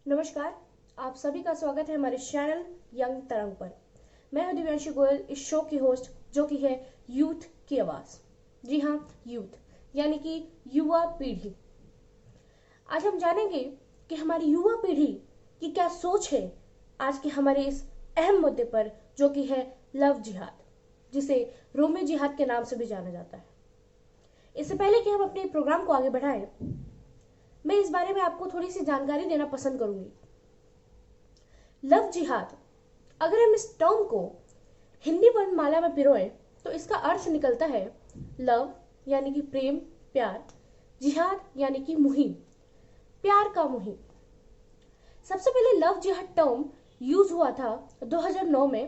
नमस्कार, आप सभी का स्वागत है हमारे चैनल यंग तरंग पर। मैं हूं दिव्यांशी गोयल, इस शो की होस्ट, जो कि है यूथ की आवाज। जी हाँ, यूथ यानी कि युवा पीढ़ी। आज हम जानेंगे कि हमारी युवा पीढ़ी की क्या सोच है आज के हमारे इस अहम मुद्दे पर, जो कि है लव जिहाद, जिसे रोमी जिहाद के नाम से भी जाना जाता है। इससे पहले कि हम अपने प्रोग्राम को आगे बढ़ाएं, मैं इस बारे में आपको थोड़ी सी जानकारी देना पसंद करूंगी। लव जिहाद, अगर हम इस टर्म को हिंदी वर्णमाला में पिरोएं तो इसका अर्थ निकलता है लव यानी कि प्रेम, प्यार, जिहाद यानी कि मुहिम, प्यार का मुहिम। सबसे पहले लव जिहाद टर्म यूज हुआ था 2009 में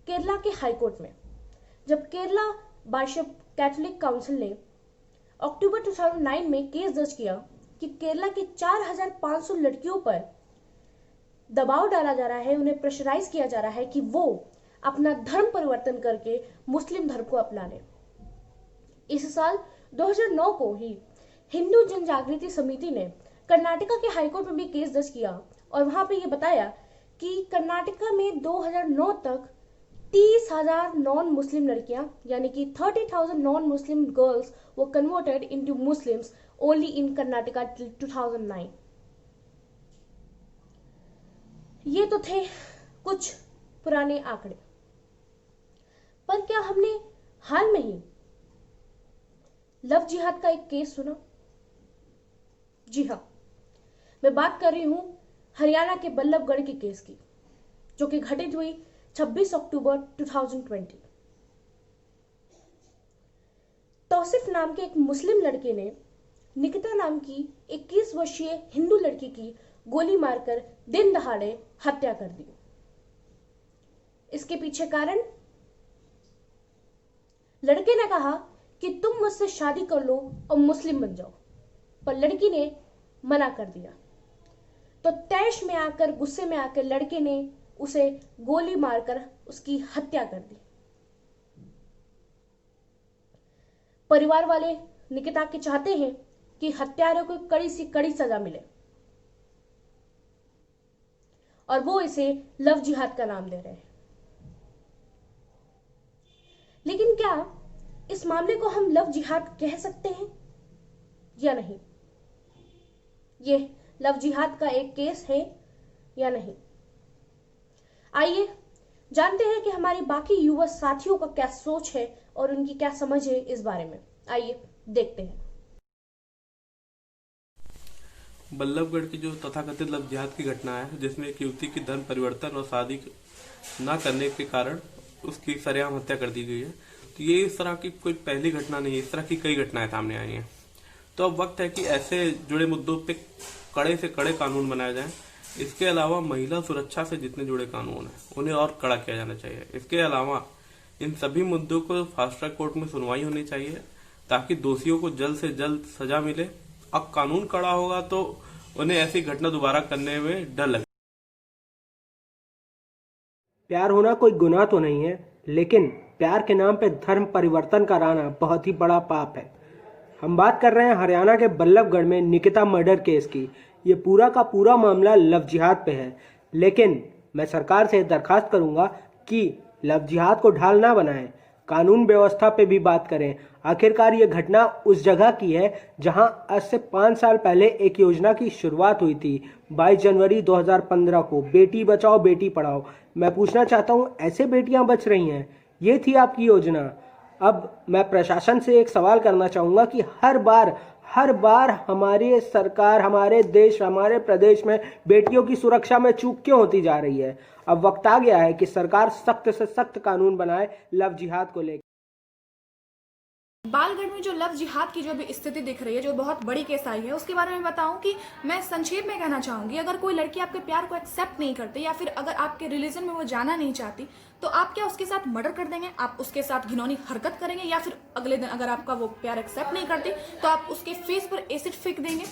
केरला के हाई कोर्ट में, जब केरला बिशप कैथोलिक काउंसिल ने अक्टूबर 2009 में केस दर्ज किया कि केरला की 4500 लड़कियों पर दबाव डाला जा रहा है, उन्हें प्रेशराइज किया जा रहा है कि वो अपना धर्म परिवर्तन करके मुस्लिम धर्म को अपना लें। इस साल 2009 को ही हिंदू जन जागृति समिति ने कर्नाटका के हाईकोर्ट में भी केस दर्ज किया और वहां पे ये बताया कि कर्नाटका में 2009 तक 30,000 नॉन मुस्लिम लड़कियां यानी कि 30,000 नॉन मुस्लिम गर्ल्स वो converted into Muslims only in Karnataka 2009। ये तो थे कुछ पुराने आंकड़े, पर क्या हमने हाल में ही लव जिहाद का एक केस सुना? जी हाँ, मैं बात कर रही हूं हरियाणा के बल्लभगढ़ के केस की, जो कि घटित हुई 26 अक्टूबर 2020। तौसिफ नाम के एक मुस्लिम लड़के ने निकिता नाम की 21 वर्षीय हिंदू लड़की की गोली मारकर दिन दहाड़े हत्या कर दी। इसके पीछे कारण, लड़के ने कहा कि तुम मुझसे शादी कर लो और मुस्लिम बन जाओ, पर लड़की ने मना कर दिया। तो तैश में आकर, गुस्से में आकर लड़के ने उसे गोली मारकर उसकी हत्या कर दी। परिवार वाले निकिता के चाहते हैं कि हत्यारों को कड़ी से कड़ी सजा मिले और वो इसे लव जिहाद का नाम दे रहे हैं। लेकिन क्या इस मामले को हम लव जिहाद कह सकते हैं या नहीं? ये लव जिहाद का एक केस है या नहीं? आइए जानते हैं कि हमारे बाकी युवा साथियों का क्या सोच है और उनकी क्या समझ है इस बारे में। आइए देखते हैं। बल्लभगढ़ की जो तथाकथित लव जिहाद की घटना है, जिसमें एक युवती की धर्म परिवर्तन और शादी न करने के कारण उसकी सरेआम हत्या कर दी गई है, तो ये इस तरह की कोई पहली घटना नहीं है। इस तरह की कई घटनाएं सामने आई हैं। तो अब वक्त है कि ऐसे जुड़े मुद्दों पे कड़े से कड़े कानून बनाए जाएं। इसके अलावा महिला सुरक्षा से जितने जुड़े कानून हैं उन्हें और कड़ा किया जाना चाहिए। इसके अलावा इन सभी मुद्दों को फास्ट ट्रैक कोर्ट में सुनवाई होनी चाहिए, ताकि दोषियों को जल्द से जल्द सजा मिले। अब कानून कड़ा होगा तो उन्हें ऐसी घटना दोबारा करने में डर लगे। प्यार होना कोई गुनाह तो नहीं है, लेकिन प्यार के नाम पे धर्म परिवर्तन कराना बहुत ही बड़ा पाप है। हम बात कर रहे हैं हरियाणा के बल्लभगढ़ में निकिता मर्डर केस की। ये पूरा का पूरा मामला लव जिहाद पे है, लेकिन मैं सरकार से दरखास्त करूंगा कि लव जिहाद को ढाल ना बनाएं, कानून व्यवस्था पे भी बात करें। आखिरकार ये घटना उस जगह की है जहां आज से 5 साल पहले एक योजना की शुरुआत हुई थी, 22 जनवरी 2015 को, बेटी बचाओ बेटी पढ़ाओ। मैं पूछना चाहता हूं, ऐसे बेटियां बच रही हैं? ये थी आपकी योजना। अब मैं प्रशासन से एक सवाल करना चाहूंगा कि हर बार हमारी सरकार, हमारे देश, हमारे प्रदेश में बेटियों की सुरक्षा में चूक क्यों होती जा रही है? अब वक्त आ गया है कि सरकार सख्त से सख्त कानून बनाए लव जिहाद को लेकर। बालगढ़ में जो लव जिहाद की जो भी स्थिति दिख रही है, जो बहुत बड़ी केस आई है, उसके बारे में बताऊं कि मैं संक्षेप में कहना चाहूंगी, अगर कोई लड़की आपके प्यार को एक्सेप्ट नहीं करती या फिर अगर आपके रिलीजन में वो जाना नहीं चाहती, तो आप क्या उसके साथ मर्डर कर देंगे? आप उसके साथ घिनौनी हरकत करेंगे? या फिर अगले दिन अगर आपका वो प्यार एक्सेप्ट नहीं करती तो आप उसके फेस पर एसिड फेंक देंगे?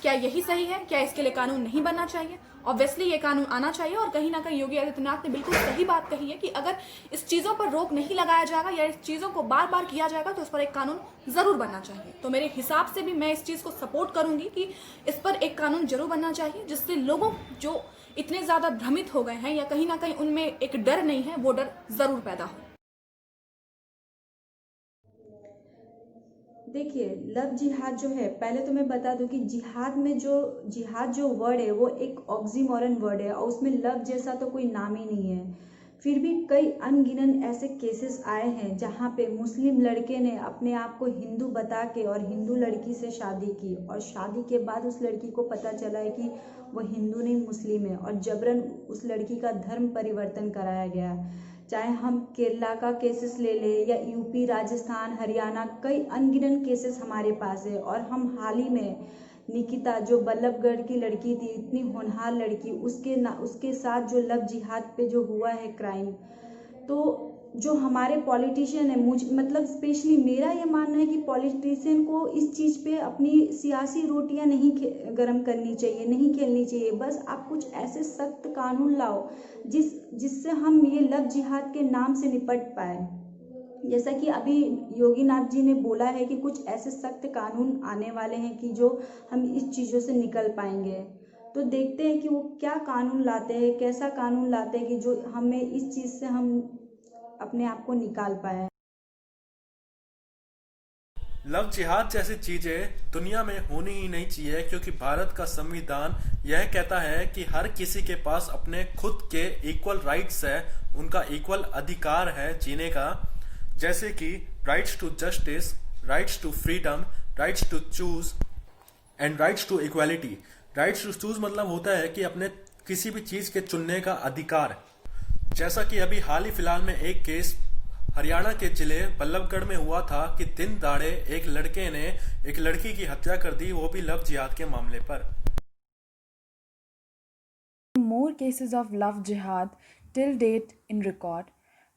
क्या यही सही है? क्या इसके लिए कानून नहीं बनना चाहिए? ऑब्वियसली ये कानून आना चाहिए, और कहीं ना कहीं योगी आदित्यनाथ ने बिल्कुल सही बात कही है कि अगर इस चीज़ों पर रोक नहीं लगाया जाएगा या इस चीज़ों को बार बार किया जाएगा तो इस पर एक कानून ज़रूर बनना चाहिए। तो मेरे हिसाब से भी मैं इस चीज़ को सपोर्ट करूंगी कि इस पर एक कानून जरूर बनना चाहिए, जिससे लोगों जो इतने ज़्यादा भ्रमित हो गए हैं या कहीं ना कहीं उनमें एक डर नहीं है, वो डर ज़रूर पैदा हो। देखिए, लव जिहाद जो है, पहले तो मैं बता दूं कि जिहाद में जो जिहाद जो वर्ड है वो एक ऑक्सीमोरन वर्ड है और उसमें लव जैसा तो कोई नाम ही नहीं है। फिर भी कई अनगिनत ऐसे केसेस आए हैं जहां पे मुस्लिम लड़के ने अपने आप को हिंदू बता के और हिंदू लड़की से शादी की, और शादी के बाद उस लड़की को पता चला है कि वो हिंदू नहीं मुस्लिम है, और जबरन उस लड़की का धर्म परिवर्तन कराया गया। चाहे हम केरला का केसेस ले ले या यूपी, राजस्थान, हरियाणा, कई अनगिनत केसेस हमारे पास है। और हम हाल ही में निकिता, जो बल्लभगढ़ की लड़की थी, इतनी होनहार लड़की, उसके साथ जो लव जिहाद पे जो हुआ है क्राइम, तो जो हमारे पॉलिटिशियन है, मतलब स्पेशली मेरा ये मानना है कि पॉलिटिशियन को इस चीज़ पे अपनी सियासी रोटियां नहीं गरम करनी चाहिए, नहीं खेलनी चाहिए। बस आप कुछ ऐसे सख्त कानून लाओ जिससे हम ये लव जिहाद के नाम से निपट पाए। जैसा कि अभी योगीनाथ जी ने बोला है कि कुछ ऐसे सख्त कानून आने वाले हैं कि जो हम इस चीज़ों से निकल पाएंगे। तो देखते हैं कि वो क्या कानून लाते हैं, कैसा कानून लाते हैं कि जो हमें इस चीज़ से हम अपने आप को निकाल पाए। लव जिहाद जैसी चीजें दुनिया में होनी ही नहीं चाहिए, क्योंकि भारत का संविधान यह कहता है कि हर किसी के पास अपने खुद के इक्वल राइट्स है, उनका इक्वल अधिकार है जीने का, जैसे कि rights to justice, rights to freedom, rights to choose and rights to equality. Rights to choose मतलब होता है कि अपने किसी भी चीज के चुनने का अधिकार। जैसा कि अभी हाल ही फिलहाल में एक केस हरियाणा के जिले बल्लभगढ़ में हुआ था कि दिन दहाड़े एक लड़के ने एक लड़की की हत्या कर दी, वो भी लव जिहाद के मामले पर। More cases of love jihad till date in record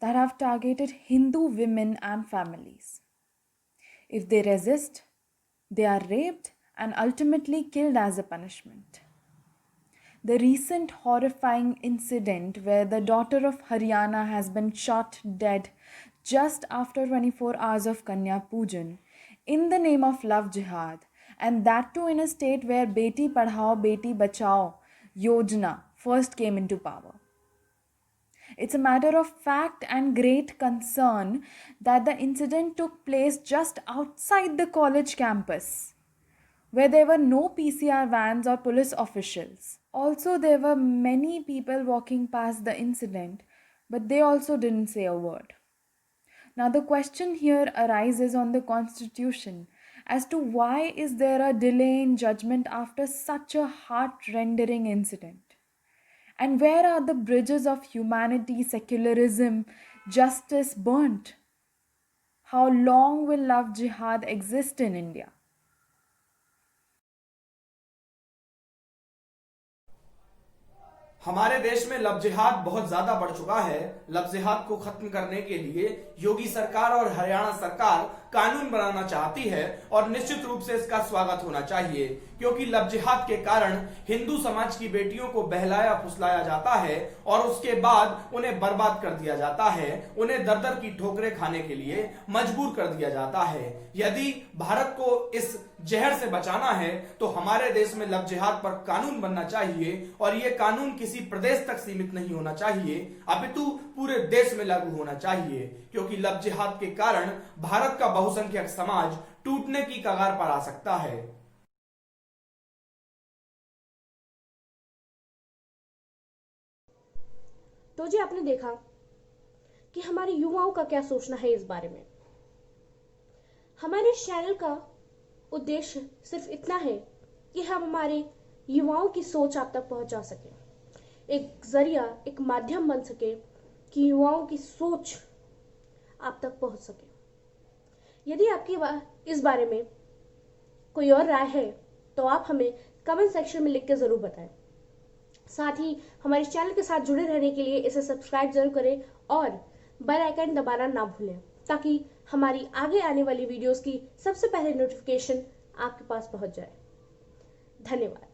that have targeted Hindu women and families. If they resist, they are raped and ultimately killed as a punishment. The recent horrifying incident where the daughter of Haryana has been shot dead just after 24 hours of Kanya Pujan in the name of love jihad, and that too in a state where Beti Padhao Beti Bachao Yojana first came into power. It's a matter of fact and great concern that the incident took place just outside the college campus, where there were no PCR vans or police officials. Also, there were many people walking past the incident, but they also didn't say a word. Now, the question here arises on the Constitution as to why is there a delay in judgment after such a heart-rending incident? And where are the bridges of humanity, secularism, justice burnt? How long will love jihad exist in India? हमारे देश में love जिहाद बहुत ज्यादा बढ़ चुका है। Love जिहाद को खत्म करने के लिए योगी सरकार और हरियाणा सरकार कानून बनाना चाहती है, और निश्चित रूप से इसका स्वागत होना चाहिए, क्योंकि लव जिहाद के कारण हिंदू समाज की बेटियों को बहलाया फुसलाया जाता है और उसके बाद उन्हें बर्बाद कर दिया जाता है, उन्हें दर दर की ठोकरें खाने के लिए मजबूर कर दिया जाता है। यदि भारत को इस जहर से बचाना है तो हमारे देश में लव जिहाद पर कानून बनना चाहिए, और यह कानून किसी प्रदेश तक सीमित नहीं होना चाहिए, अपितु पूरे देश में लागू होना चाहिए, क्योंकि लव जिहाद के कारण भारत का बहुसंख्यक समाज टूटने की कगार पर आ सकता है। तो जी आपने देखा कि हमारे युवाओं का क्या सोचना है इस बारे में। हमारे चैनल का उद्देश्य सिर्फ इतना है कि हम हमारे युवाओं की सोच आप तक पहुंचा सके, एक जरिया, एक माध्यम बन सके कि युवाओं की सोच आप तक पहुंच सके। यदि आपकी इस बारे में कोई और राय है तो आप हमें कमेंट सेक्शन में लिख के ज़रूर बताएं। साथ ही हमारे चैनल के साथ जुड़े रहने के लिए इसे सब्सक्राइब जरूर करें और बेल आइकन दबाना ना भूलें, ताकि हमारी आगे आने वाली वीडियोस की सबसे पहले नोटिफिकेशन आपके पास पहुंच जाए। धन्यवाद।